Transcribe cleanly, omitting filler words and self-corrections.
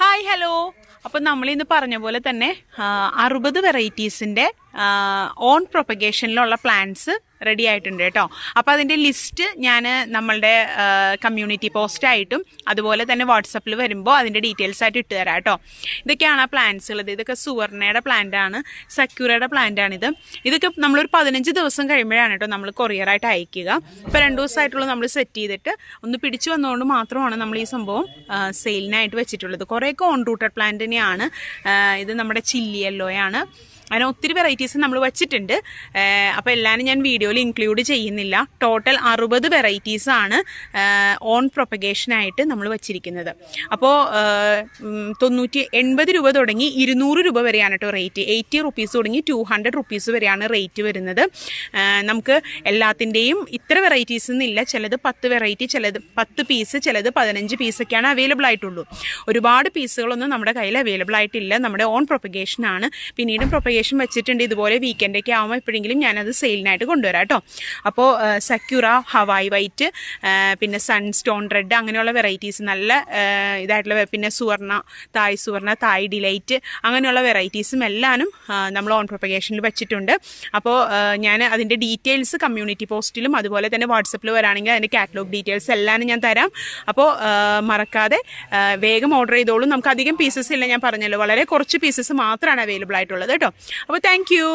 Hi hello. അപ്പം നമ്മളിന്ന് പറഞ്ഞ പോലെ തന്നെ 60 വെറൈറ്റീസിൻ്റെ ഓൺ പ്രൊപ്പഗേഷനിലുള്ള പ്ലാന്റ്സ് റെഡി ആയിട്ടുണ്ട് കേട്ടോ. അപ്പോൾ അതിൻ്റെ ലിസ്റ്റ് ഞാൻ നമ്മളുടെ കമ്മ്യൂണിറ്റി പോസ്റ്റായിട്ടും അതുപോലെ തന്നെ വാട്സപ്പിൽ വരുമ്പോൾ അതിൻ്റെ ഡീറ്റെയിൽസ് ആയിട്ട് ഇട്ട് തരാം കേട്ടോ. ഇതൊക്കെയാണ് ആ പ്ലാന്റ്സ് ഉള്ളത്. ഇതൊക്കെ സുവർണയുടെ പ്ലാന്റാണ്, സക്യൂറയുടെ പ്ലാന്റാണിത്. ഇതൊക്കെ നമ്മളൊരു 15 ദിവസം കഴിയുമ്പോഴാണ് കേട്ടോ നമ്മൾ കൊറിയറായിട്ട് അയക്കുക. ഇപ്പോൾ 2 ദിവസമായിട്ടുള്ള നമ്മൾ സെറ്റ് ചെയ്തിട്ട് ഒന്ന് പിടിച്ചു വന്നതുകൊണ്ട് മാത്രമാണ് നമ്മൾ ഈ സംഭവം സെയിലിനായിട്ട് വെച്ചിട്ടുള്ളത്. കുറേയൊക്കെ ഓൺ റൂട്ടഡ് പ്ലാന്റ് തന്നെയാണ്. ഇത് നമ്മുടെ ചില്ലി യെല്ലോയാണ്. അങ്ങനെ ഒത്തിരി വെറൈറ്റീസ് നമ്മൾ വെച്ചിട്ടുണ്ട്. അപ്പോൾ എല്ലാവരും ഞാൻ വീഡിയോയിൽ ഇൻക്ലൂഡ് ചെയ്യുന്നില്ല. ടോട്ടൽ 60 വെറൈറ്റീസാണ് ഓൺ പ്രൊപ്പഗേഷനായിട്ട് നമ്മൾ വെച്ചിരിക്കുന്നത്. അപ്പോൾ 80 രൂപ തുടങ്ങി 200 രൂപ വരെയാണ് കേട്ടോ റേറ്റ്. 80 റുപ്പീസ് തുടങ്ങി 200 റുപ്പീസ് വരെയാണ് റേറ്റ് വരുന്നത്. നമുക്ക് എല്ലാത്തിൻ്റെയും ഇത്ര വെറൈറ്റീസ് എന്നില്ല. ചിലത് 10 വെറൈറ്റി, ചിലത് 10 പീസ്, ചിലത് 15 പീസൊക്കെയാണ് അവൈലബിൾ ആയിട്ടുള്ളൂ. ഒരുപാട് പീസുകളൊന്നും നമ്മുടെ കയ്യിൽ അവൈലബിൾ ആയിട്ടില്ല. നമ്മുടെ ഓൺ പ്രൊപ്പഗേഷനാണ്. പിന്നീടും പ്രൊപ്പഗേഷൻ വെച്ചിട്ടുണ്ട്. ഇതുപോലെ വീക്കെൻഡൊക്കെ ആകുമ്പോൾ എപ്പോഴെങ്കിലും ഞാനത് സെയിലിനായിട്ട് കൊണ്ടുവരാം കേട്ടോ. അപ്പോൾ സക്യൂറ, ഹവായി വൈറ്റ്, പിന്നെ സൺസ്റ്റോൺ റെഡ്, അങ്ങനെയുള്ള വെറൈറ്റീസ് നല്ല ഇതായിട്ടുള്ള, പിന്നെ സുവർണ, തായ് ഡിലൈറ്റ്, അങ്ങനെയുള്ള വെറൈറ്റീസും എല്ലാനും നമ്മൾ ഓൺ പ്രൊപ്പഗേഷനിൽ വെച്ചിട്ടുണ്ട്. അപ്പോൾ ഞാൻ അതിൻ്റെ ഡീറ്റെയിൽസ് കമ്മ്യൂണിറ്റി പോസ്റ്റിലും അതുപോലെ തന്നെ വാട്സപ്പിൽ വരാണെങ്കിൽ അതിൻ്റെ കാറ്റലോഗ് ഡീറ്റെയിൽസ് എല്ലാം ഞാൻ തരാം. അപ്പോൾ മറക്കാതെ വേഗം ഓർഡർ ചെയ്തോളൂ. നമുക്ക് അധികം പീസസ് ഇല്ല, ഞാൻ പറഞ്ഞല്ലോ, വളരെ കുറച്ച് പീസസ് മാത്രമാണ് അവൈലബിൾ ആയിട്ടുള്ളത് കേട്ടോ. അപ്പോൾ താങ്ക് യു.